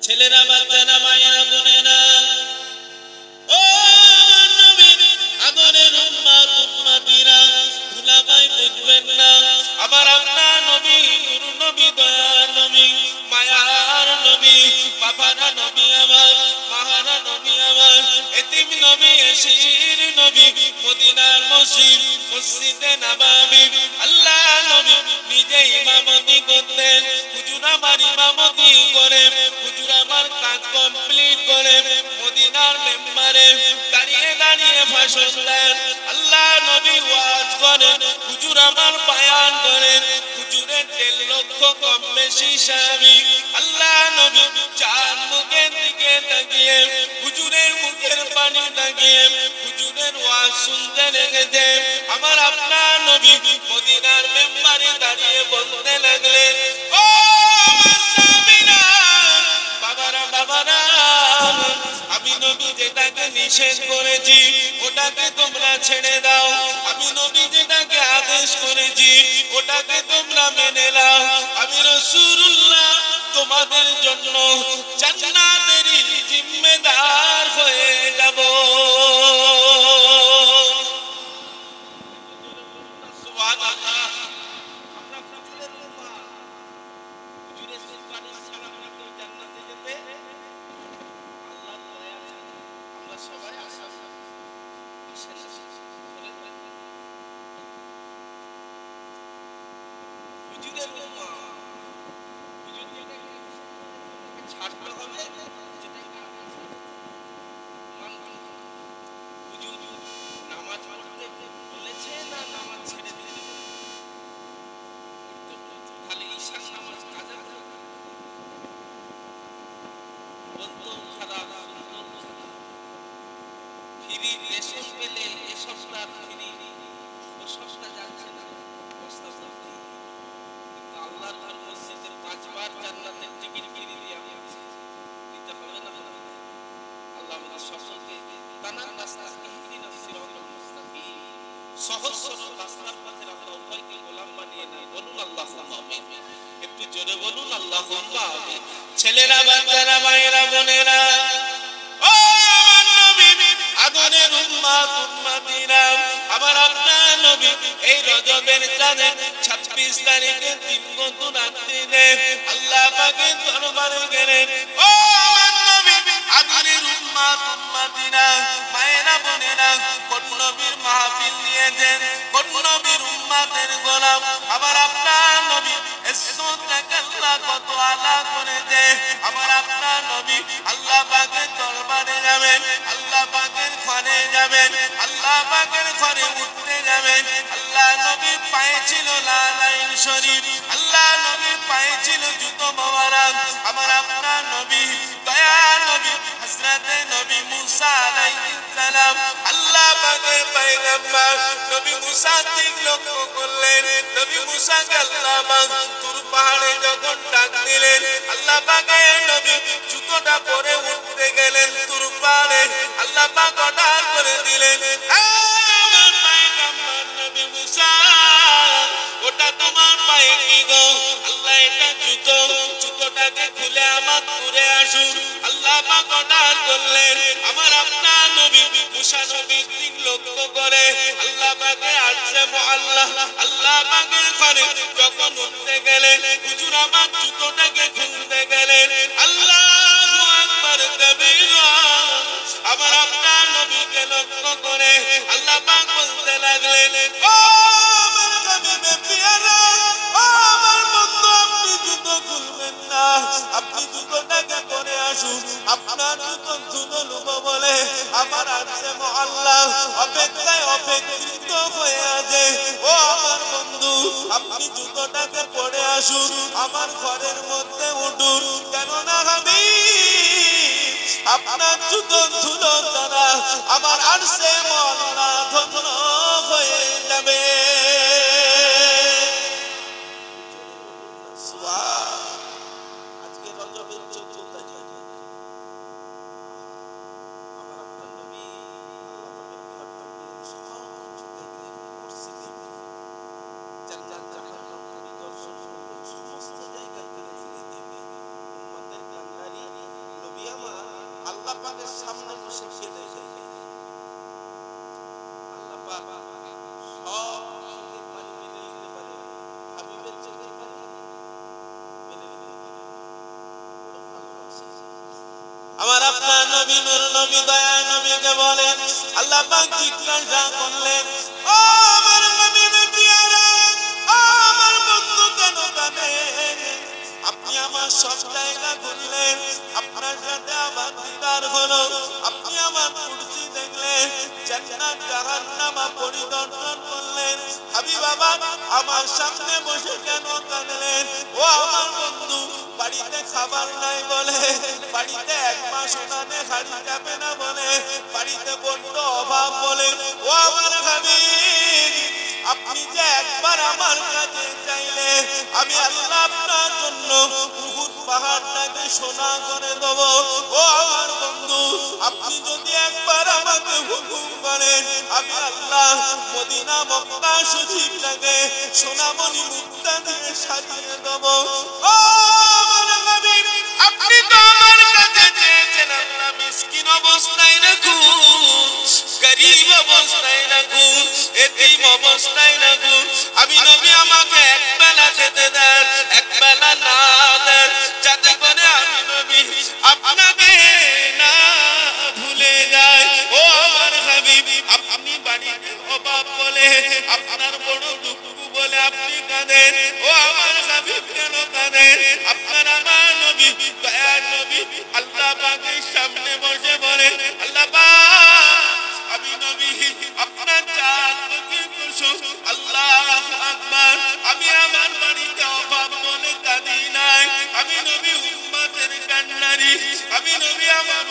ছেলেরা বাচ্চারা মায়েরা বোনেরা ও নবী আদরের উম্মত উম্মতিরা দুলাভাই বুঝবেন না আমার আপনার নবী নূর নবী দয়ার নবী মায়ার নবী বাবারা নবী আমার মাহারা নবী আমার এতিম নবী এশির নবী মদিনার মসজিদ মসজিদে নববী আল্লাহ নবী নিজে ইমামতি করতেন হুজুর আমার ইমামতি করে হুজুর আমার কাজ কমপ্লিট করে মদিনার মেম্বারে দাঁড়িয়ে দাঁড়িয়ে ভাষণ দেন আল্লাহ নবী ওয়াজ করেন হুজুর আমার বয়ান করেন হুজুরের 1.5 লক্ষ কম বেশি সাহাবী আল্লাহ নবী চার মুখের দিকে তাকিয়ে হুজুরের মুখের পানি তাকিয়ে হুজুরের ওয়াজ শুনতে লেগেছে আমার আপনার নবী মদিনার মেম্বারে দাঁড়িয়ে বলতে লাগলেন ও সাহাবীরা বাবারা বাবারা আমি নবী যেটাকে নিষেধ করেছি ওটাকে তোমরা ছেড়ে দাও আমি নবী যেটাকে আদেশ করেছি ওটাকে তোমরা মেনে নাও আমি রাসূলুল্লাহ তোমাদের জন্য জান্নাতেরই জিম্মেদার হয়ে যাব সুবহানাল্লাহ আমরা হুজুরের উম্মাহ হুজুরের সুন্নাত সালাম রাখতে জান্নাতে যেতে আল্লাহর দয়া আছে আমরা সবাই আশা হুজুরের উম্মাহ হুজুরকে ছাড়তে হবে যেটা মানতে হুজুর নামাজ পড়তে বলেছে না নামাজ ছেড়ে দিতে খালি ঈশার নামাজ কাজা বলতো খারাপ শুনতো খারাপ ফিরি রেশন পেলে এ সপ্তাহ ফিরি ও সপ্তাহ যাচ্ছে না বস্তা ভর্তি কিন্তু আল্লাহর ঘর মসজিদে 5 বার জান্নাতের টিকিট কিনে দেওয়া হয়েছে দিতে হবে না আল্লাহ আমাদের সকলকে তানার রাস্তা ইহদিনাস সিরাতাল মুস্তাকিম সহজ সরল রাস্তার পথে আল্লাহ উভয়কে গোলাম বানিয়ে নেয় বলুন আল্লাহুম্মা আমিন একটু জোরে বলুন আল্লাহুম্মা আমিন ছেলেরা বাচ্চারা মায়েরা বোনেরা ও আমার নবী আদরের উম্মত উম্মতিরা আমার আপনার নবী এই রজবের চাঁদে 26 তারিখে দিনগত রাত্রিতে আল্লাহ পাকের দরবারে গেলেন ও আমার নবী আদরের উম্মত উম্মতিরা মায়েরা বোনেরা কোন নবীর মাহফিল নিয়েছেন কোন নবীর উম্মতের গোলাম আমার আপনার নবী ইজ্জতটাকে আল্লাহ কত আলা করেছে আমার আপনার নবী আল্লাহ পাকের দরবারে যাবেন আল্লাহ পাকের ঘরে যাবেন আল্লাহ পাকের ঘরে উঠতে যাবেন আল্লাহ নবীর পায়ে ছিল লালাইন শরীফ আল্লাহ নবীর পায়ে ছিল জুতো মোবারক আমার আপনার নবী দয়া নবী হযরতে নবী মুসা আলাইহিস সালাম আল্লাহ পাকের পয়গম্বর নবী মুসা দিক লক্ষ্য করলেন নবী মুসাকে আল্লাহ পাক তুর পাহাড়ে যখন ডাক দিলেন আল্লাহ পাকের নবী জুতোটা পরে উঠতে গেলেন তুর পাহাড়ে আল্লাহ পাক অর্ডার করে দিলেন আমার পয়গম্বর নবী মুসা ওটা তোমার পায়ে কি গো আল্লাহ এটা জুতো জুতোটাকে খুলে আমার পুরে আসুন আল্লাহ পাক অর্ডার করলেন আমার আপনার নবী মুসা নবীর দিক লক্ষ্য করে আল্লাহ পাকের আরশে মুআল্লাহ আল্লাহ পাকের ঘরে যখন উঠতে গেলেন হুজুর আমার জুতোটাকে খুলতে গেলেন আল্লাহু আকবার কবীরা আমার আপনার নবীকে লক্ষ্য করে আল্লাহ পাক বলতে লাগলেন ও আমার নবী পিয়ারা ও আমার বন্ধু আপনি জুতো খুলবেন না আপনি জুতোটাকে পরে আসুন আপনার জুতো ধুলো লুবো বলে আমার আরশে মুআল্লাহ অপেক্ষায় অপেক্ষিত হয়ে আছে ও আমার বন্ধু আপনি জুতোটাকে পরে আসুন আমার ঘরের মধ্যে উঠুন কেননা আমি আপনার জুতো ধুলো দ্বারা আমার আরশে মুআল্লাহ ধন্য হয়ে যাবে আজকে রজবের 14 তারিখ আমার আপনার নবী আল্লাহ পাকের ঘরটা সব কিছু দেখলেন মসজিদে জান্নাত জাহান্নাম পরিদর্শন করলেন সমস্ত জায়গা ঘুরে ফিরে দেখলেন উম্মতের কান্ডারি নবী নূর নবী দয়া নবীকে বলেন আল্লাহ পাক জিজ্ঞাসা করলেন ও আমার নবীর পিয়ারা ও আমার বন্ধু কেন কাঁদেন আপনি আমার সব জায়গা ঘুরলেন আপনার সাথে আমার দিদার হলো আপনি আমার কুরসি দেখলেন জান্নাত জাহান্নাম পরিদর্শন করলেন হাবিব বাবা আমার সামনে বসে কেন কাঁদলেন ও আমার বন্ধু বাড়িতে খাবার নাই বলে বাড়িতে এক মাস ওনানে হাড়ি যাবে না বলে বাড়িতে বড্ড অভাব বলে ও আমার হাবিব আপনি যে একবার আমার কাছে চাইলে আমি আল্লাহ আপনার জন্য উহুদ পাহাড়টাকে সোনা করে দেব ও আমার বন্ধু আপনি যদি একবার আমাকে হুকুম করেন আমি আল্লাহ মদিনা মক্কা শরীফটাকে সোনামণি মুক্তা দিয়ে সাজিয়ে দেব ও আমার হাবিব আপনি তো আমার কাছে চেয়েছেন আল্লাহ মিসকিন অবস্থায় রাখুন গরীব অবস্থায় রাখুন এতিম অবস্থায় রাখুন আমি নবী আমাকে এক বেলা খেতে দেন এক বেলা না দেন যাতে করে আমি নবী আপনাকে না ভুলে যাই ও আমার হাবিব আপনি বাড়িতে অভাব বলে আপনার বড় দুঃখ বলে আপনি কাঁদেন ও আমার হাবিব কেন কাঁদেন আপনার আমার নবী দয়ার নবী আল্লাহ পাকের সামনে বসে বলে আল্লাহ পাক আমি নবী আপনার চাঁদ মুখে কুসুম আল্লাহু আকবার আমি আমার বাড়িতে অভাব বলে কাঁদি নাই আমি নবী উম্মতের কান্নারি আমি নবী আমার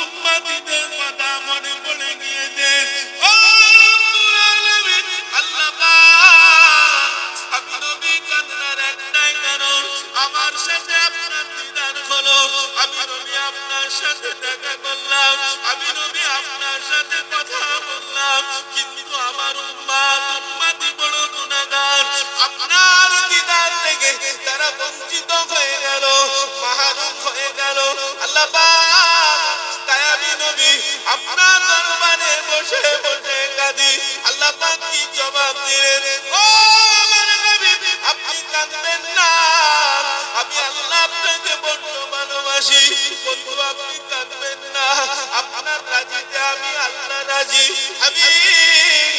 উম্মতিদের কথা মনে পড়ে গিয়েছে ও রব্বুল আলামিন আল্লাহ পাক আমি নবী কান্নার একটাই কারণ আমার সাথে আপনার দিদার হলো আমি নবী আপনার সাথে দেখা করলাম আমি নবী আপনার সাথে কথা বললাম কিন্তু আমার উম্মতি বড় গুনাহগার আপনার দিদার থেকে তারা বঞ্চিত হয়ে গেল মাহরুম হয়ে গেল আল্লাহ পাক তাই আমি নবী আপনার দরবারে বসে বসে কাঁদি আল্লাহ পাক কি জবাব দিলেন ও আমার নবী আপনি কাঁদবেন না আমি আল্লাহ আপনাকে বড় ভালোবাসি বন্ধু আপনি কাঁদবেন না আপনার রাজিতে আমি আল্লাহ রাজি হাবিব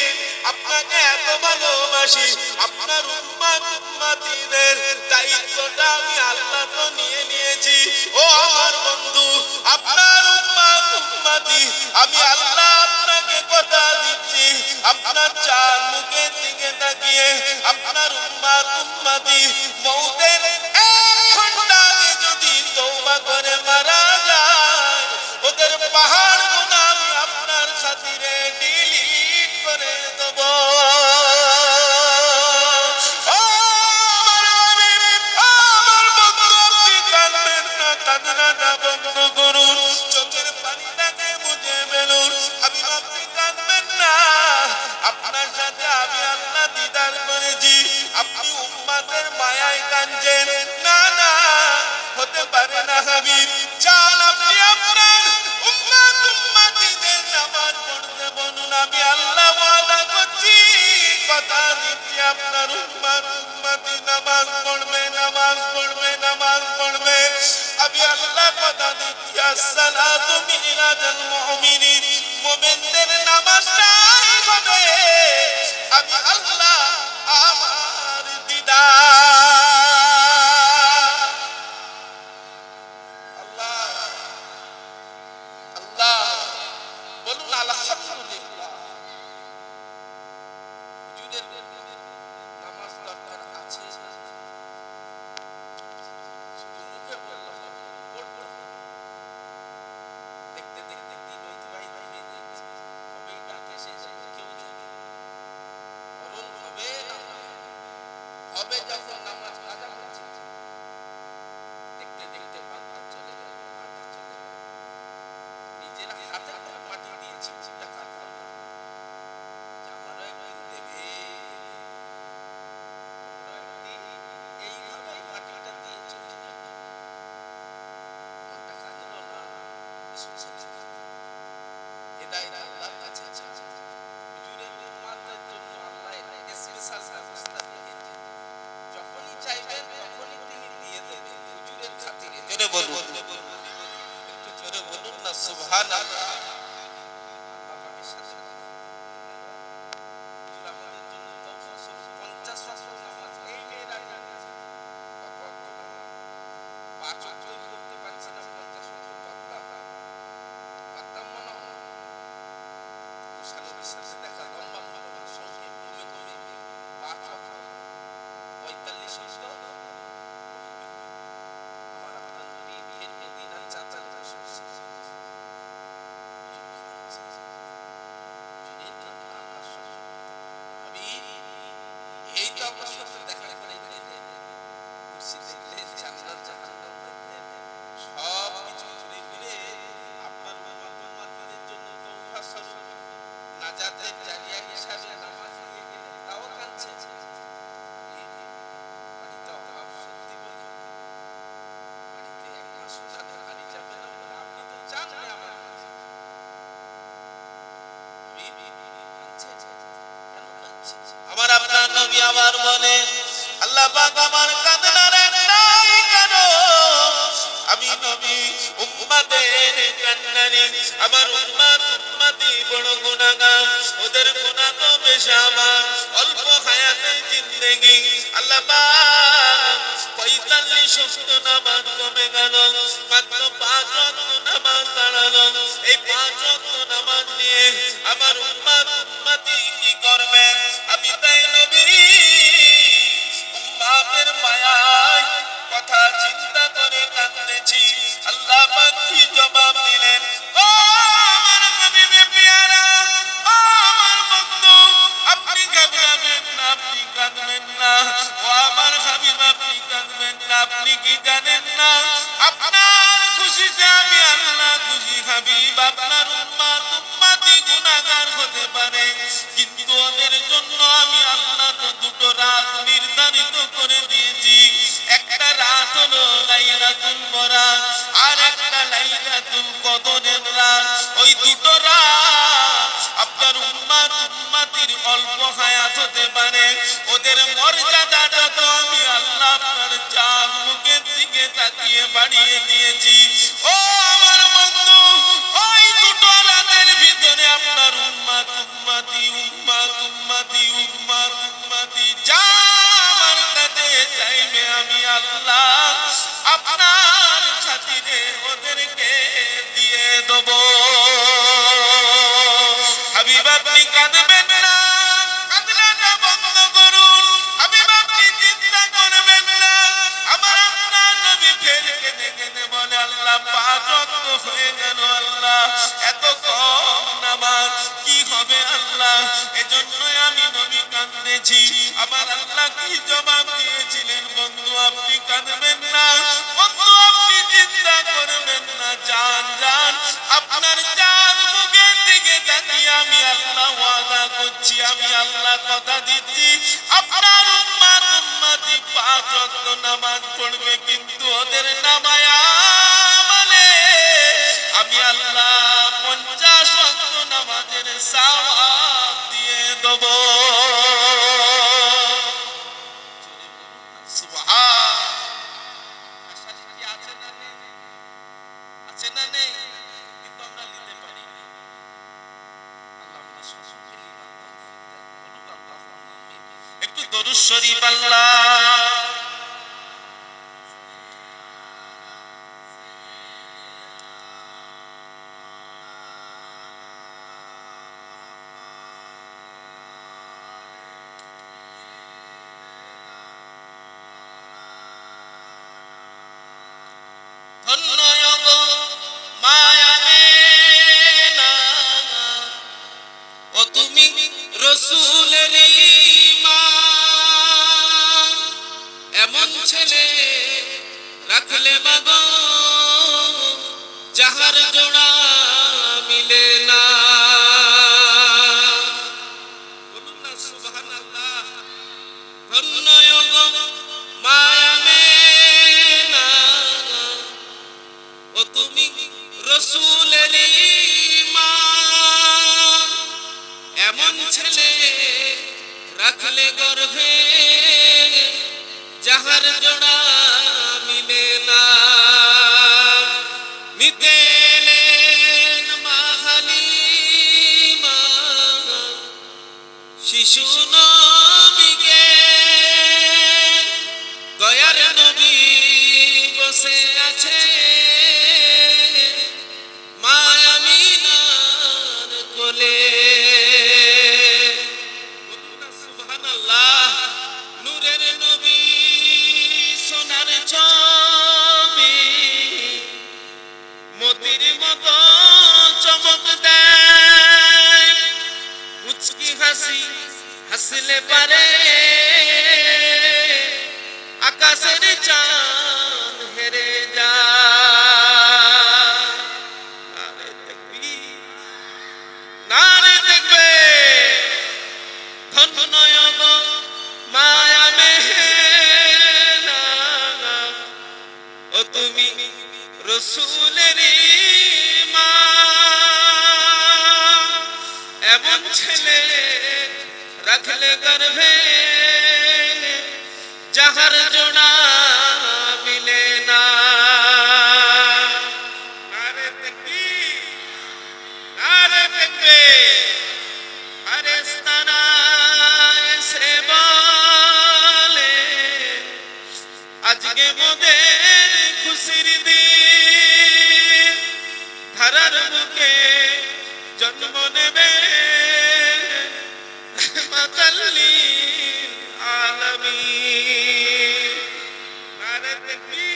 আপনাকে এত ভালোবাসি আপনার উম্মতিদের দায়িত্বটা আমি আল্লাহ তো নিয়ে নিয়েছি ও আমার বন্ধু আপনার উম্মতি আমি আল্লাহ আপনাকে কথা দিচ্ছি আপনার চার মুখের দিকে তাকিয়ে আপনার উম্মতি মউতের এক ঘন্টা আগে যদি তওবা করে মারা যায় ওদের পাহাড় গুনাহ আমি আপনার খাতিরে ডিলিট করে দেব আপনার সাথে আমি আল্লাহ দিদার করেছি আপনি উম্মতের মায়ায় কাঁদছেন না না হতে পারে না হাবিব চাল আপনি আপনার উম্মতিদের নামাজ পড়তে বলুন আমি আল্লাহ ওয়াদা করছি কথা দিচ্ছি আপনার উম্মতি নামাজ পড়বে নামাজ পড়বে নামাজ পড়বে আমি আল্লাহ কথা দিচ্ছি আসসালাতু মিরাজুল মুমিনিন মুমিনদের নামাজটাই হবে আমি আল্লাহ আমার দিদার আল্লাহ আল্লাহ বলুন আলহামদুলিল্লাহ হুজুরের নামাজ দরকার আছে শুধু মুখে বললাম দেখতে দেখতে দিন অতিবাহিত হয়ে যাচ্ছে হবে ডাকে শেষ কেউ জানে মরণ হবে না হবে যখন নামাজ কাজা হচ্ছে দেখতে দেখতে বাচ্চা চলে গেল মাটি চলে গেল নিজের হাতে মাটি দিয়েছি চিন্তা কাটলো না আমারও একদিন দেবে এইভাবে মাটিটা দিয়ে চলে গেল মনটা কাঁদলো না হেদায়েত আল্লাহর কাছে আছে হুজুরের উম্মতের জন্য আল্লাহ স্পেশাল ব্যবস্থা রেখেছেন যখনই চাইবেন তখনই তিনি দিয়ে দেবেন হুজুরের খাতিরে জোরে বলুন একটু জোরে বলুন না সুবহানাল্লাহ। নাজাতের জারিয়া হিসাবে নামাজ নিয়ে গেলে তাও কাঁদছে। বাড়িতে অভাব সত্যি বলি, বাড়িতে এক মাস সোনাতে হারি যাবে না বলে আপনি তো চান না আমার কাছে। আমার আপনার নবী আমার বলে আল্লাহ পাক আমার কাঁদনার নাই কেন? আমি নবী উম্মতের কান্নারি, আমার উম্মত উম্মতি বড় গুনাহগার, ওদের গুনাহ তো বেশি আমার অল্প হায়াতের জিন্দেগি আল্লাহ পাক ৪৫ ওয়াক্ত নামাজ কমে গেল, মাত্র ৫ ওয়াক্ত নামাজ দাঁড়ালো। এই ৫ ওয়াক্ত নামাজ নিয়ে আমার উম্মত উম্মতি কি করবে? আমি তাই নবী উম্মতের মায়ায় কথা চিন্তা করে কাঁদতেছি। আল্লাহ পাক কি জবাব দিলেন? ও আমার হাবিবে পিয়ারা, ও আমার বন্ধু, আপনি ঘাবড়াবেন না, আপনি কাঁদবেন না। ও আমার হাবিব, আপনি কাঁদবেন না। আপনি কি জানেন না আপনার খুশিতে আমি আল্লাহ খুশি? হাবিব, আপনার উম্মত উম্মতি গুনাহগার হতে পারে, কিন্তু ওদের জন্য আমি আল্লাহ তো দুটো রাত নির্ধারিত করে দিয়েছি। একটা রাত হলো লাইলাতুল বরাত, আর একটা লাইলাতুল কদরের রাত। ওই দুটো রাত আপনার উম্মত উম্মতির অল্প হায়াত হতে পারে, ওদের মর্যাদাটা তো আমি আল্লাহ আপনার চাঁদ মুখের দিকে তাকিয়ে বাড়িয়ে দিয়েছি। ও আমার বন্ধু, ওই দুটো রাতের ভিতরে আপনার উম্মত উম্মতি উম্মত উম্মতি উম্মত উম্মতি যা আমার কাছে চাইবে আমি আল্লাহ আপনার খাতিরে ওদেরকে দিয়ে দেব। হাবিব, আপনি কাঁদবেন না, কাঁদনাটা বন্ধ করুন। হাবিব, আপনি চিন্তা করবেন না। আমার আপনার নবী ফের কেঁদে কেঁদে বলে আল্লাহ ৫ ওয়াক্ত হয়ে গেল, আল্লাহ এত কম নামাজ কি হবে আল্লাহ? এজন্যই আমি নবী কাঁদতেছি। আমার আল্লাহ কি জবাব দিয়েছিলেন? বন্ধু, আপনি কাঁদবেন না, বন্ধু আপনি চিন্তা করবেন না। জান জান আপনার জান মুখের দিকে তাকিয়ে আমি আল্লাহ ওয়াদা করছি, আমি আল্লাহ কথা দিচ্ছি, আপনার উম্মত উম্মতি ৫ ওয়াক্ত নামাজ পড়বে, কিন্তু ওদের নামায় আমলে আমি আল্লাহ ৫০ ওয়াক্ত নামাজের সওয়াব দিয়ে দেব। একটু দরুদ শরীফ আল্লাহ। এমন ছেলে রাখলে মাগো যাহার জোড়া মিলে না। বলুন না সুবহানাল্লাহ। ধন্য গো মায়া মেনা, ও তুমি রাসূলেরই মা। এমন ছেলে রাখলে গর্ভে যাহার জোড়া মিলে না। নিতে এলে শিশু নবীকে দয়ার নবী বসে আছে মা আমিনার কোলে। সুবহানাল্লাহ। নূরের নবী সোনার ছবি মতির মতো চমক দেয়, মুচকি হাসি হাসলে পারে আকাশের চাঁদ হেরে যায়। নারে দেখবে ধন্য গো মায়া মেহেনা, ও তুমি রসুলেরই মা। এমন ছেলে রাখলে গর্ভে যাহার জোড়া মিলে না। আরে দেখবি, আরে দেখবে ফেরেশতারা এসে বলে আজকে মোদের খুশির দিন, ধারার বুকে জন্ম নেবে মাতাল্লিল আলামিন। আরে দেখবি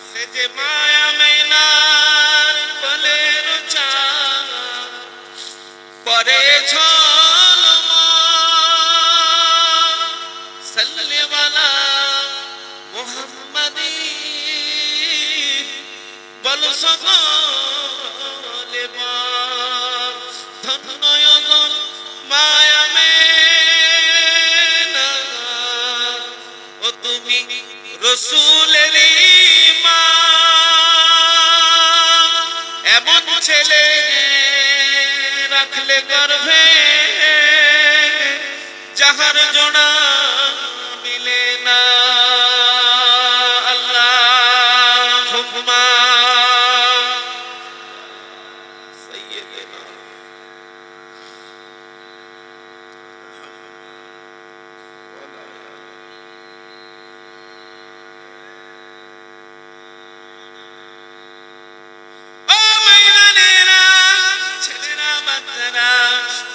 সে যে মায়া মেনার কোলের চাঁদ পরে ঝলমল, সাল্লিওয়ালা মুহাম্মাদি বল সকলে বল। ধন্য গো মায়া মেনা, ও তুমি রসুলেরই মা। এমন ছেলে রাখলে গর্ভে যাহার জোড়া মিলে না। আল্লাহুম্মা সাইয়্যিদিনা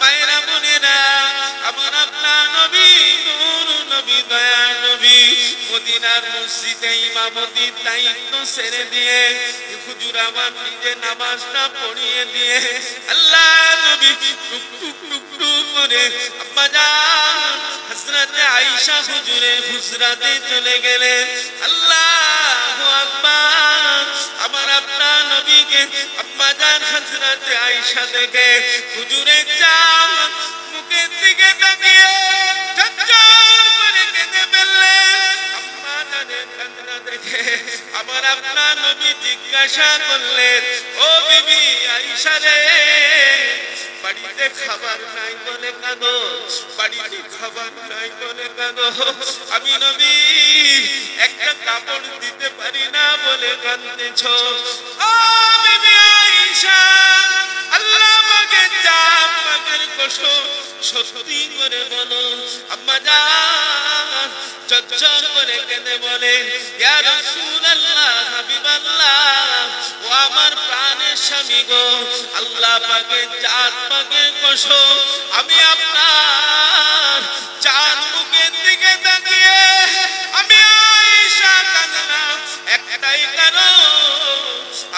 মায়েরা বোনেরা, আমার আপনার নবী নূর নবী দয়া নবী মদিনার মসজিদে ইমামতির দায়িত্ব ছেড়ে দিয়ে হুজুর আমার নিজে নামাজটা পড়িয়ে দিয়ে আল্লাহ নবী টুক টুক টুক টুক করে আম্মা জান হযরতে আয়েশা হুজুরের হুজরাতে চলে গেলেন। আল্লাহু আকবার। আমার আপনার নবীকে আম্মা জান হযরতে আয়েশা দেখে হুজুরের চাঁদ মুখের দিকে তাকিয়ে ঝরঝর করে কেঁদে ফেললেন। আম্মা জানের কান্না দেখে আমার আপনার নবী জিজ্ঞাসা করলেন, ও বিবি আয়েশা রে, বাড়িতে খাবার নাই বলে কাঁদো, বাড়িতে খাবার নাই বলে কাঁদো, আমি নবী একটা কাপড় দিতে পারি না বলে কাঁদতেছ। ও বিবি আয়েশা, আল্লাহ পাকের জাত পাকের কসম সত্যি করে বলো। আম্মা জান ঝরঝর করে কেঁদে বলে, ইয়া রাসূলুল্লাহ হাবিবাল্লাহ, ও আমার প্রাণের স্বামী গো, আল্লাহ পাকের জাত পাকের কসম আমি আপনার চাঁদ মুখের দিকে তাকিয়ে আমি আয়েশা কাঁদলাম একটাই কারণ,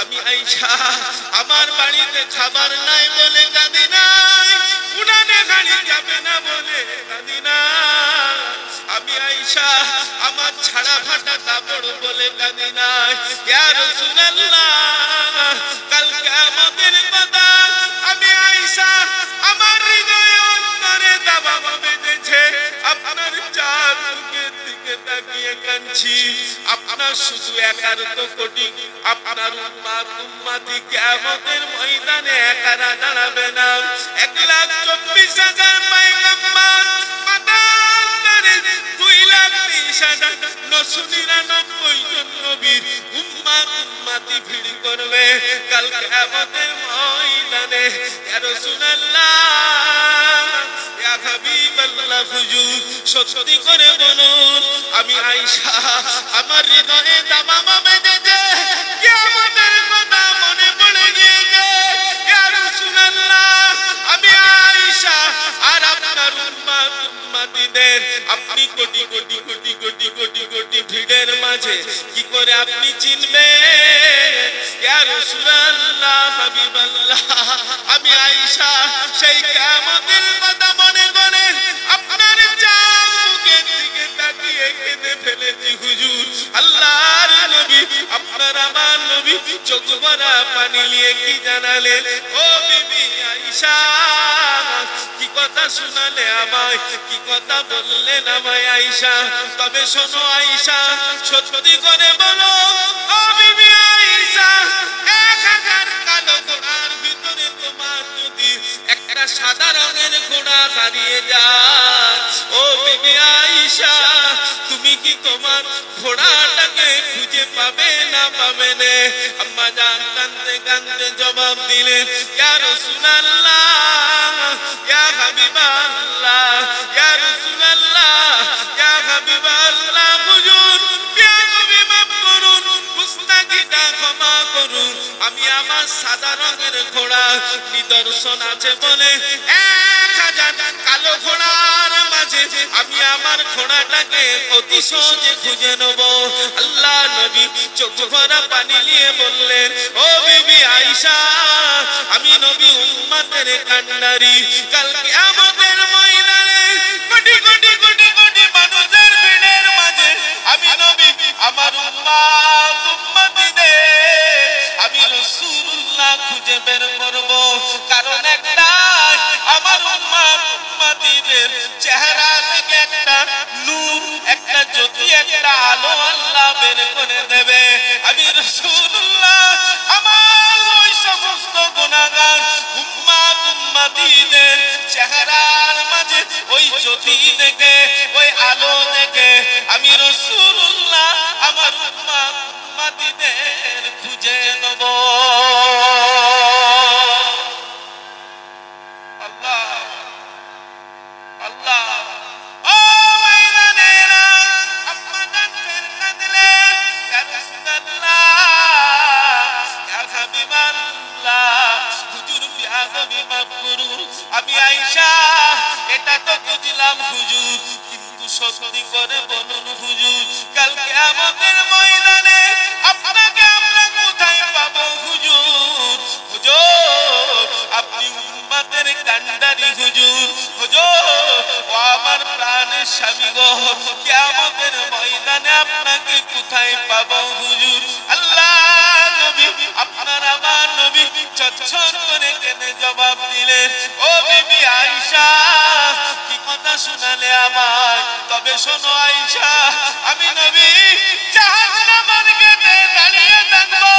আমি আয়েশা আমার বাড়িতে খাবার নাই বলে কাঁদি নাই, উনানে গাড়ি যাবে না বলে কাঁদি না, আমি আয়েশা আমার ছাড়া ফাটা কাপড় বলে কাঁদি নাই। ইয়া রাসূলুল্লাহ, কাল কিয়ামতের কথা আমি আয়েশা আমার হৃদয়ে অন্তরে দাবাব বেঁধেছে, আপনার চাঁদ মুখের দিকে তাকিয়ে কাঁদছি। আপনার শুধু 11 কোটি আপনার উম্মত উম্মতি কিয়ামতের ময়দানে একারা দাঁড়াবে না। 1,24,000 পয়গম্বর মাতান্তরে 2,30,999 জন নবীর উম্মত উম্মতি ভিড় করবে কাল কিয়ামতের ময়দানে। ইয়া রাসূলুল্লাহ, ইয়া হাবিব হুজুর সত্যি করে বলুন আমি আয়েশা আমার হৃদয়ে দামামা বেজেছে কিয়ামতের কথা মনে পড়ে গিয়েছে ইয়া রাসূলুল্লাহ আমি আয়েশা আর আপনার উম্মতিদের আপনি কোটি কোটি কোটি কোটি কোটি কোটি ভিড়ের মাঝে কি করে আপনি চিনবেন ইয়া রাসূলুল্লাহ হাবিবাল্লাহ আমি আয়েশা সেই কিয়ামতের কথা মনে করে আপনার চাঁদ মুখের দিকে তাকিয়ে কেঁদে ফেলেছি হুজুর আল্লাহর নবী আপনার আমার নবী চোখ ভরা পানি নিয়ে কি জানালেন ও বিবি আয়েশা কি কথা শোনালে আমায় কি কথা বললেন আমায় আয়েশা তবে শোনো আয়েশা সত্যি করে বলো ও বিবি আয়েশা 1000 কালো ঘোড়ার ভিতরে তোমার যদি একটা সাদা রঙের ঘোড়া হারিয়ে যায় ও বিবি আয়েশা তুমি কি তোমার ঘোড়াটাকে খুঁজে পাবে না পাবে না আম্মা জান কাঁদতে কাঁদতে জবাব দিলেন ইয়া রাসূলুল্লাহ ইয়া হাবিবাল্লাহ ইয়া রাসূলুল্লাহ ইয়া হাবিবাল্লাহ হুজুর ইয়া নবী মাফ করুন গুস্তাখিটা ক্ষমা করুন আমি আমার সাদা রঙের ঘোড়া নিদর্শন আছে বলে 1000 কালো ঘোড়ার মাঝে আমি আমার ঘোড়াটাকে অতি সহজে খুঁজে নেব আল্লাহ নবী চোখ ভরা পানি নিয়ে বললেন ও বিবি আয়েশা আমি নবী উম্মতের কান্ডারি কাল কিয়ামতের ময়দানে কোটি কোটি কোটি কোটি মানুষের ভিড়ের মাঝে আমি নবী আমার উম্মতিদের আমি রাসূলুল্লাহ খুঁজে বের করব কারণ একটা আমার উম্মতিদের চেহারা থেকে একটা নূর একটা জ্যোতি একটা আলো আল্লাহ বের করে দেবে আমি রাসূলুল্লাহ আমার ওই সমস্ত গুনাহগার উম্মতিদের চেহারার মাঝে ওই জ্যোতি দেখে ওই আলো দেখে আমি রাসূলুল্লাহ আমার উম্মতিদের খুঁজে নেব আল্লাহ আল্লাহ ও ময়দানেরা আপনাদের ফের কাঁদলেন ইয়া রাসূলুল্লাহ ইয়া হাবিবাল্লাহ হুজুর বিয়াদবি মাফ করুন আমি আয়েশা এটা তো বুঝলাম হুজুর কিন্তু সত্যি করে বলুন হুজুর কাল কিয়ামতের ময়দানে আপনাকে আমরা কোথায় পাবো হুজুর হুজুর আপনি উম্মতের কান্ডারি হুজুর হুজুর ও আমার প্রাণের স্বামী গো কিয়ামতের ময়দানে আপনাকে কোথায় পাবো হুজুর আল্লাহ নবী আপনার আমার নবী চচ্চর করে কেঁদে জবাব দিলেন ও বিবি আয়েশা কি কথা শোনালে আমায় তবে শোনো আয়েশা আমি নবী জাহান্নামের গেটে দাঁড়িয়ে থাকবো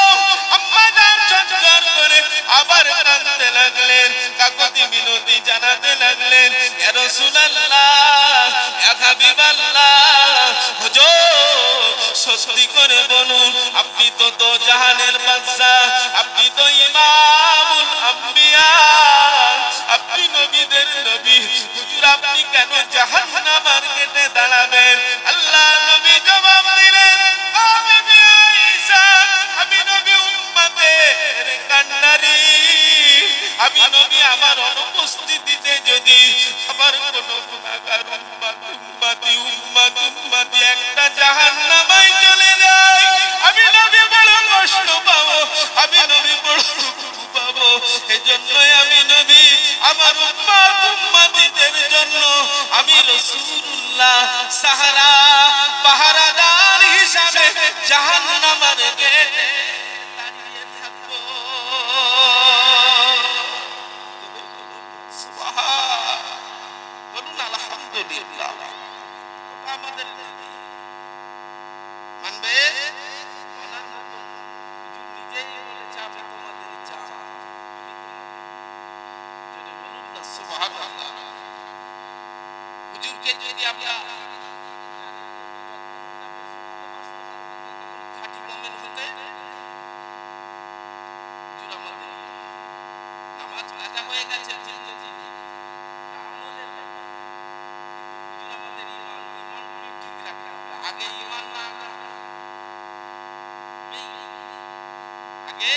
আম্মা জান চচ্চর করে আবার কাঁদতে লাগলেন কাকুতি মিনতি জানাতে লাগলেন ইয়া রাসূলুল্লাহ ইয়া হাবিবাল্লাহ হুজুর সত্যি করে বলুন আপনি তো জাহানের বাদশা আপনি তো ইমামুল আম্বিয়া আপনি নবীদের নবী হুজুর আপনি কেন জাহান্নামের গেটে দাঁড়াবেন আল্লাহ নবী জবাব দিলেন ও বিবি আয়েশা আমি নবী উম্মতের কান্ডারি আমি নবী আমার অনুপস্থিতিতে যদি আমার কোনো গুনাহগার উম্মতি একটা জাহান্নামে চলে যায় আমি নবী বড় কষ্ট পাবো আমি নবী বড় দুঃখ পাবো এজন্যই আমি নবী আমার উম্মতিদের জন্য আমি রাসূলুল্লাহ সাহারা পাহারাদার হিসাবে জাহান্নামের গেটে দাঁড়িয়ে থাকবো বলুন আলহামদুলিল্লাহ আমাদের মানবে মানার মতো হুজুর নিজেই বলেছে আমি তোমাদের চাই যদি বলুন না সুবহানাল্লাহ হুজুরকে যদি আমরা খাঁটি মুমিন হতে হুজুর আমাদের নামাজ কাজা হয়ে গেছে আমলের ব্যাপার কে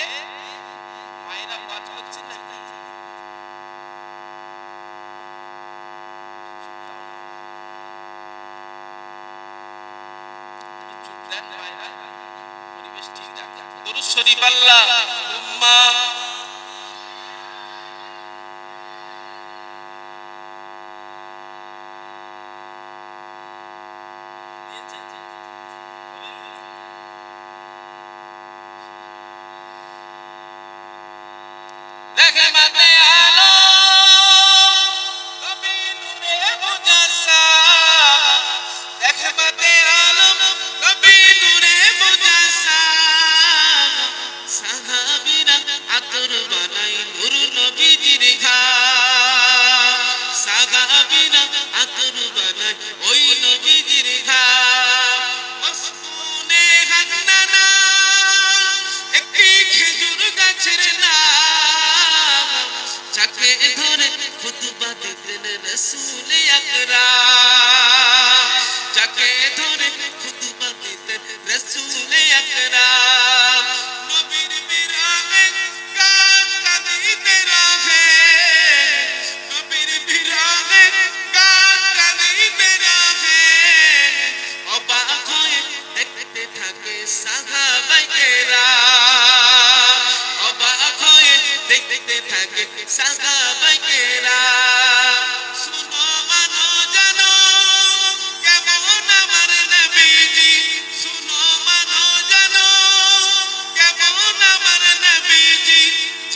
মায়েরা ওয়াজ করছেন নাকি চুপ দেন মায়েরা পরিবেশ ঠিক রাখেন দরুদ শরীফ আল্লাহুম্মা रहमते आलम नबी नूरे मुजस्सम रहमते आलम नबी नूरे मुजस्सम साहाबीरा आतर बनाई नूर नबीजिर घाम साहाबीरा आतर बनाई ओई नबीजिर घाम मस्कुने हान्नाना একটি খেজুর গাছের নাম যাকে ধরে খুতবা দিতেন রাসূল আকরাম যাকে ধরে খুতবা দিতেন রাসূল আকরাম নবীর বিরাগে গান গাইতে রাহে নবীর বিরাগে গান গাইতে রাহে অবাক হয়ে দেখতে থাকে সাহাবায়ে কেরাম অবাক হয়ে দেখতে থাকে সাহাবায়ে কেরাম শুনো মানো জানো কেমন আমার নবীজি শুনো মানো জানো কেমন আমার নবীজি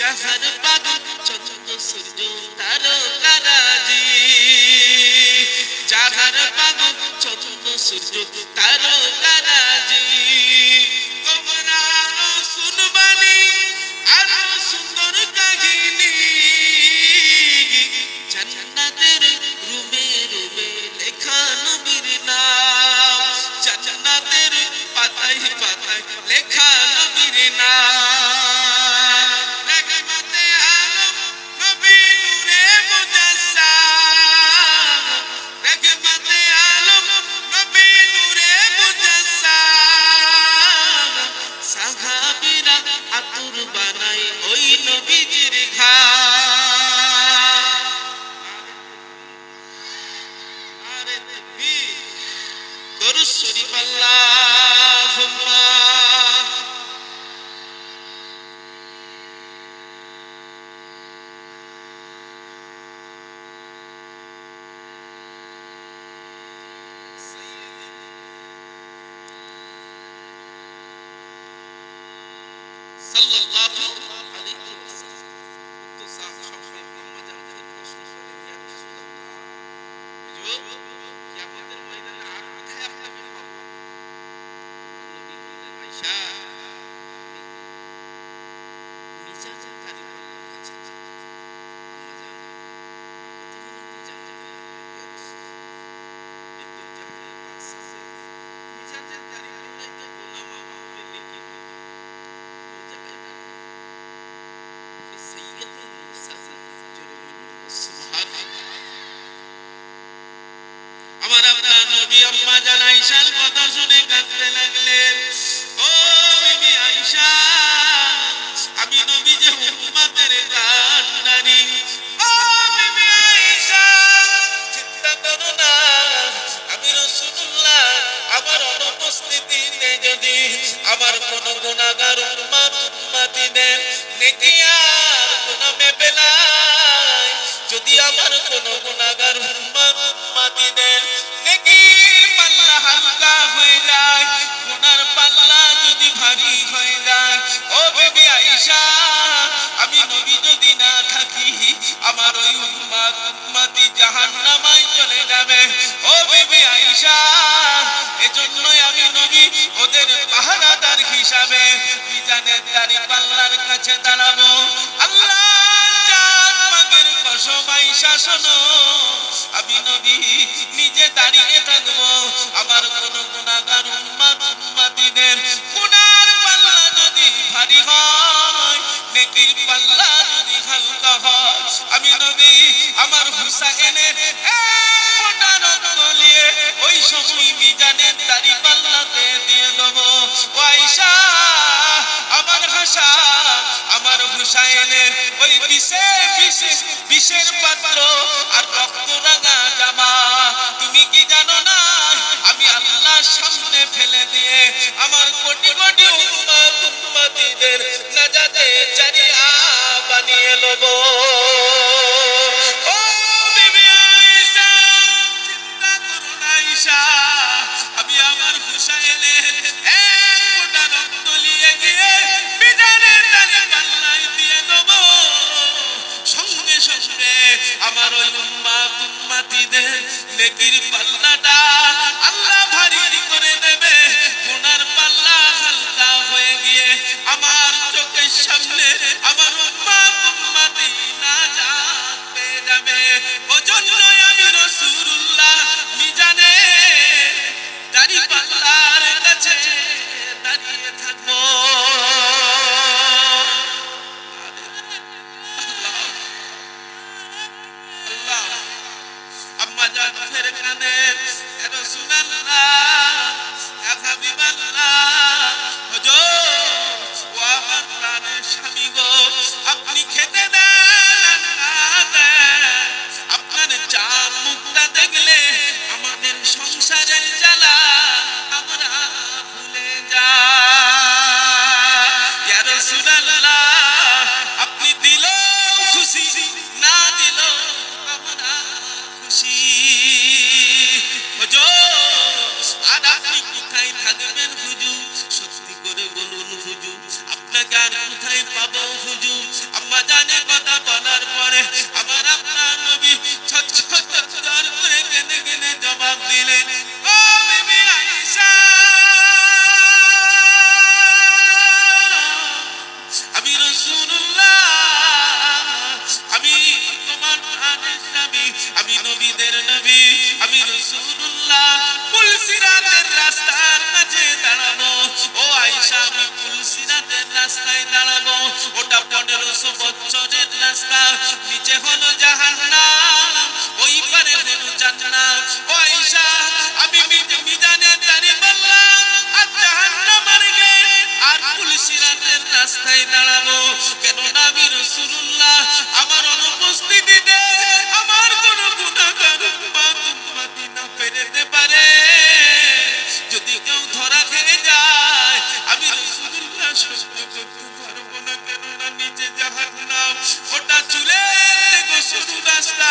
যাহার পাগল চন্দ্র সূর্য তারকারাজি যাহার পাগল চন্দ্র সূর্য তারকারাজি তোমরা আরো শুনবানি আরো সুন্দর কাহিনী জান্নাতের রুমে রুমে লেখা নবীর নাম জান্নাতের পাতায় পাতায় লেখা নবীর নাম রহমতে আলম নবী নূরে মুজস্সম রহমতে আলম নবী নূরে মুজস্সম সাহাবীরা আতর বানাই ওই নবীজির ঘাম আরে তাকবীর দরুদ শরীফ আল্লাহুম্মা সাল্লাল্লাহু আলাইহি ওয়াসাল্লাম তো সবাই আম্মা জান থেকে প্রশ্ন করেন ইয়া রাসূলুল্লাহ হুজুর কিয়ামতের ময়দানে আর কোথায় আপনাকে পাবো নবী বললেন আয়েশা আপনি মিজানের তারিফ আল্লাহর কাছে আম্মা জান তুমি নবী জানতে ইয়া রাসূলুল্লাহ কিন্তু জাহানের বাদশা মিজানের তারিফ আল্লাহ তো গোনা মাফ হবে লেকিন আমার আপনার নবী আম্মা জান আয়েশার কথা শুনে কাঁদতে লাগলেন ও বিবি আয়েশা আমি নবী যে উম্মতের কান্ডারি ও বিবি আয়েশা চিন্তা করো না আমি রাসূলুল্লাহ আমার অনুপস্থিতিতে যদি আমার কোন গুনাহগার উম্মতিদের নেকি আর গুনাহ মেপে নাই যদি আমার কোন গুনাহগার উম্মতিদের নেকি পাল্লা হালকা হয়ে যায় গুনার পাল্লা যদি ভারী হয়ে যায় ও বিবি আয়েশা আমি নবী যদি না থাকি আমার ওই উম্মতি জাহান্নামায় চলে যাবে ও বিবি আয়েশা এজন্যই আমি নবী ওদের পাহারাদার হিসাবে মিজানের দাঁড়িপাল্লার কাছে দাঁড়াবো আল্লাহ জান পাকের কসম আয়েশা শোনো আমি নবী নিজে দাঁড়িয়ে থাকবো আমার কোন গুনাহগার উম্মতিদের গুনার পাল্লা যদি ভারী হয় নেকির পাল্লা যদি হালকা হয় আমি নবী আমার হুসাইনের ফোঁটা রক্ত নিয়ে ওই সময় মিজানের দাঁড়িপাল্লাতে দিয়ে দেবো ও আয়েশা আমার হাসান কেসে বিষের পাত্র আর রক্ত রাঙা জামা। তুমি কি জানো না আমি আল্লাহর সামনে ফেলে দিয়ে আমার কোটি কোটি উম্মত উম্মতিদের নাজাতে জারিয়া বানিয়ে লব। ও বিবি আয়েশা, চিন্তা করো না আয়েশা, আমি আমার হুসাইনের এক ফোঁটা রক্ত নিয়ে গিয়ে বিজানের দাড়ি পাল্লায় দিয়ে দেব। সঙ্গে সঙ্গে আমার ওই উম্মত উম্মতিদের নেকির পাল্লাটা আল্লাহ ভারী করে দেবে, গুনার পাল্লা হালকা হয়ে গিয়ে আমার চোখের সামনে আমার উম্মত উম্মতি নাজাত পেয়ে যাবে। ওজন্যই আমি রাসূলুল্লাহ মিজানে দাড়ি পাল্লার কাছে দাঁড়িয়ে থাকবো। আম্মা জান ফের কানে রাসূলুল্লাহ ইয়া হাবিবাল্লাহ, হুজুর ও আমার প্রাণের স্বামী গো, আপনি খেতে দেন না দেন, আপনার চাঁদ মুখটা দেখলে আমাদের সংসারের জ্বালা আমরা ভুলে যাই। ইয়া রাসূলুল্লাহ আপনি দিলেও খুশি, না দিলেও আমরা খুশি। হুজুর আর আপনি কোথায় থাকবেন হুজুর? সত্যি করে বলুন হুজুর, আপনাকে আর কোথায় পাবো হুজুর? আম্মা জানে কথা বলার পরে আমার আপনার নবী ছটছট করে কেঁদে কেঁদে জবাব দিলেন, ও বিবি আয়েশা, আমি রাসূলুল্লাহ, আমি তোমার প্রাণের স্বামী, আমি নবীদের নবী, আমি রাসূলুল্লাহ পুলসিরাতের রাস্তার কাছে দাঁড়াবো। ও আয়েশা, আমি পুলসিরাতের রাস্তায় দাঁড়াবো। ওটা 1500 বছরের রাস্তা, নিচে হলো জাহান্নাম, ওই পারে হলো জান্নাত। ও আয়েশা, আমি মিজানের দাড়ি পাল্লা আর জাহান্নামের গেট আর পুলসিরাতের রাস্তায় দাঁড়াবো। কেননা আমি রাসূলুল্লাহ আমার অনুপস্থিতিতে আমার কোনো গুনাহগার উম্মত উম্মতি না পেরেতে পারে। যদি কেউ ধরা খেয়ে যায় আমি রাসূলুল্লাহ সহ্য করতে পারবো না, কেননা নিচে জাহান্নাম, ওটা চুলের গোসল রাস্তা।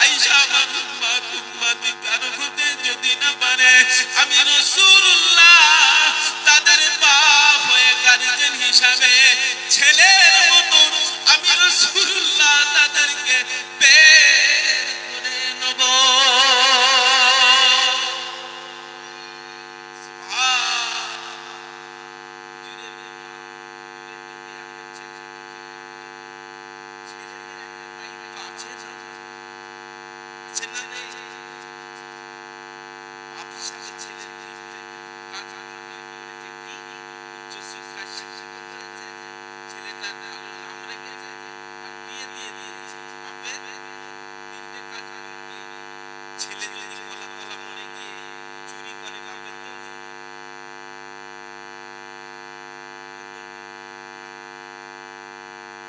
আয়েশা আমার উম্মত উম্মতি কারো হতে যদি না পারে আমি রাসূলুল্লাহ তাদের বাপ হয়ে গার্জিয়ান হিসাবে ছেলের মতো আমি রাসূলুল্লাহ তাদেরকে বের করে নেব। ছেলে যদি কলা কলা মরে গিয়ে চুরি করে বাপের তো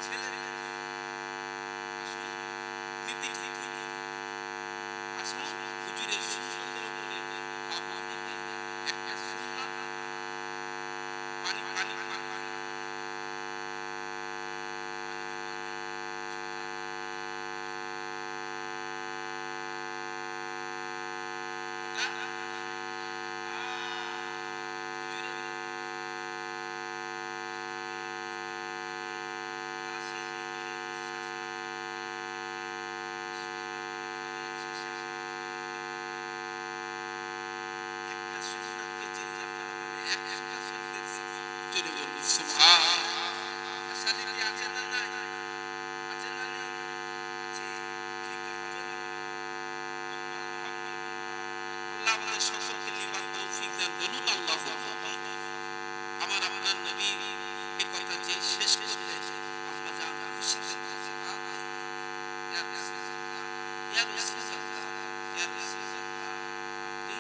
ছেলে নীতি ঠিক হয়ে আসুন হুজুরের সুন্নতের উপরে পাবন্দি হয়ে একটা সুন্নাত পানি পানি পানি সকলকে নিবার তৌফিক দান করুন আল্লাহুম্মা আমিন। আমার আপনার নবী এই কথা যে শেষ করলেন আমরা যা খুশিতে ইয়া রাসূলুল্লাহ ইয়া রাসূলুল্লাহ ইয়া রাসূলুল্লাহ আপনি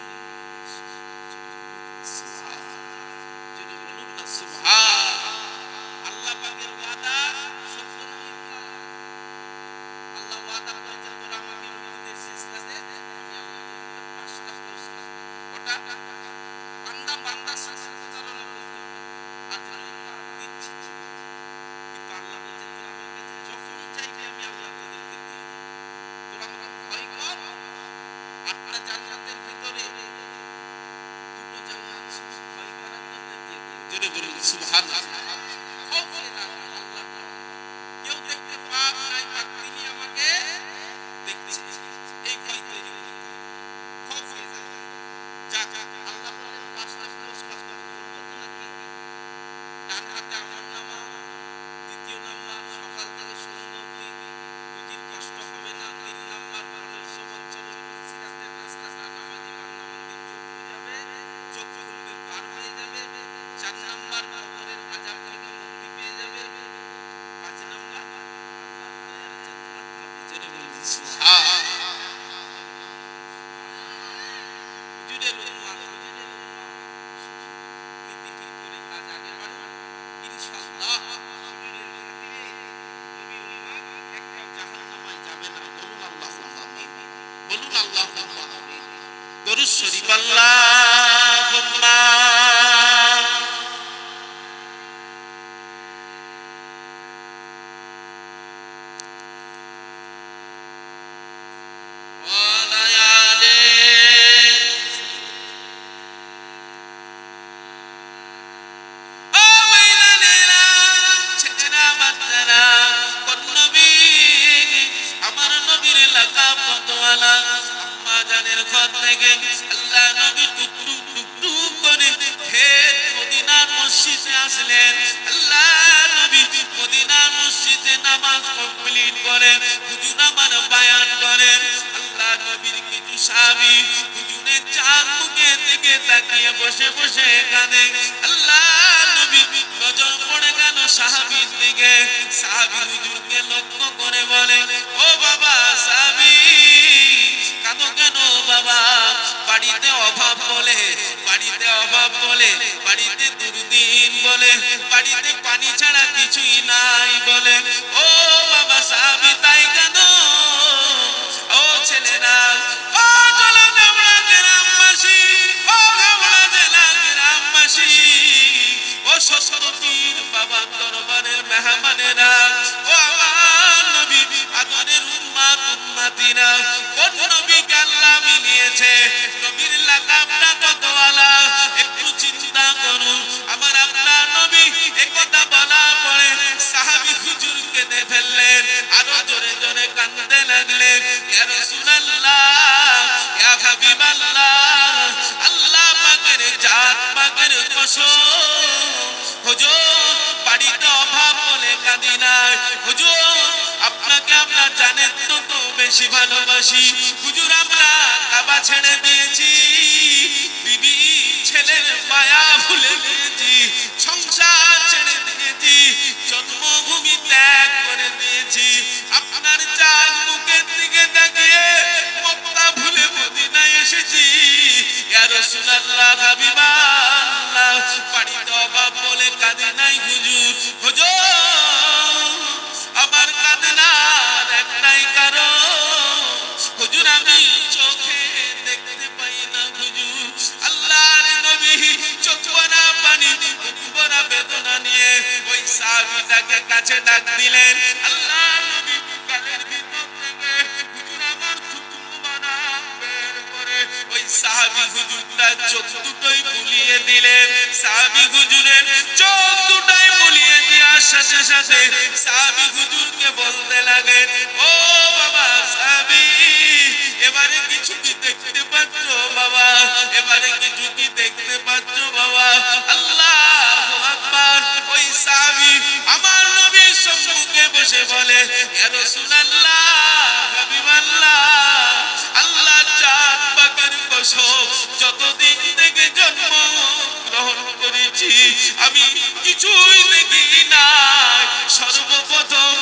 সুবহান, যদি বলুন না সুবহান, আল্লাহ পাকের ওয়াদা কেউ দেখতে পাক নাই পাক, তিনি আমাকে দেখছেন, এই ভয় তৈরি করতে হবে। খৌফ হয়ে যাবে। যাক, আল্লাহ বলেন 5টা পুরস্কার বলতো নাকি? ডান হাতে আমলনামা, দ্বিতীয় নাম্বার সকাল থেকে সন্ধ্যা অবধি রুজির কষ্ট হবে না, 3 নাম্বার 1500 বছরের সিরাতের রাস্তাটা নামাজি বান্দাবান্দির চোখ বুঝাবে, চোখ খুলবে পার হয়ে যাবে, 4 নাম্বার কবরের আযাব থেকে মুক্তি পেয়ে যাবে, 5 নাম্বার আল্লাহর দয়ার জান্নাত পাবে। জোরে বলুন সুবহানাল্লাহ। হুজুরের উম্মাহ, হুজুরের উম্মাহ, নীতি ঠিক করে কাজ আগে বাড়ো ইনশাআল্লাহ। হুজুরের খাতিরে নবী উম্মাহ একটাও জাহান্নামায় যাবে না। বলুন আল্লাহুম্মা আমিন, বলুন আল্লাহুম্মা আমিন। দরুদ শরীফ আল্লাহুম্মা বসে বসে কাঁদে। আল্লাহ নবী নজর পড়ে গেল সাহাবীর দিকে, সাহাবী হুজুরকে লক্ষ্য করে বলে, ও বাবা সাহাবী, কাঁদো কেন বাবা? বাড়িতে অভাব বলে, বাড়িতে অভাব বলে, বাড়িতে দুর্দিন বলে, বাড়িতে পানি ছাড়া কিছুই নাই বলে। ও বাবা সাহাবী, তাই কাঁদো? ও ছেলেরা, ও চলে দেওয়া গ্রামবাসী, ও হাওড়া জেলা গ্রামবাসী, ও সত্যপীর বাবার দরবারের মেহমানেরা, ও আমার নবী আদরের উম্মত উম্মতিরা, কোন নবীকে আল্লাহ মিলিয়েছে? নবীর লাকাবটা কত আলা, একটু চিন্তা করুন। আমার আপনার নবী একথা বলার পরে সাহাবী হুজুর কেঁদে ফেললেন, আরো জোরে জোরে কাঁদতে লাগলেন। ইয়া রাসূলুল্লাহ, ইয়া হাবিবাল্লাহ, আল্লাহ পাকের জাত পাকের কসম, হুজুর বাড়িতে অভাব বলে কাঁদি নাই। হুজুর আপনাকে আমরা জানেন তো বেশি ভালোবাসি। হুজুর আমরা কাবা ছেড়ে দিয়েছি, বিবি ছেলের মায়া ভুলে দিয়েছি, সংসার ছেড়ে দিয়েছি, জন্মভূমি ত্যাগ করে দিয়েছি। আপনার চাঁদ মুখের দিকে তাকিয়ে মক্কা ভুলে মদিনায় এসেছি। ইয়া রাসূলুল্লাহ, হাবিবাল্লাহ, বাড়িতে অভাব বলে কাঁদে নাই হুজুর। হুজুর আমার কাঁদনার একটাই কারণ, হুজুর আমি চোখে দেখতে পাই না হুজুর। আল্লাহর নবী চোখ ভরা পানি, বুক ভরা বেদনা নিয়ে ওই সাহাবীটাকে কাছে ডাক দিলেন। আল্লাহর নবী গালের ভিতর থেকে হুজুর আমার থুতু মুবারক বের করে ওই সাহাবী হুজুরটা চোখ দুটোই বুলিয়ে দিলেন। সাহাবী হুজুরের চোখ দুটোই বুলিয়ে দেওয়ার সাথে সাথে সাহাবী হুজুরকে বলতে লাগেন, ও বাবা সাহাবী, এবারে কিছু কি দেখতে পাচ্ছ বাবা? এবারে কিছু কি দেখতে পাচ্ছ বাবা? আল্লাহু আকবার। ওই সাহাবী আমার নবীর সম্মুখে বসে বলে, ইয়া রাসূলুল্লাহ, হাবিবাল্লাহ, আল্লাহ জাত পাকের কসম, যতদিন থেকে জন্ম গ্রহণ করেছি আমি কিছুই দেখি নাই। সর্বপ্রথম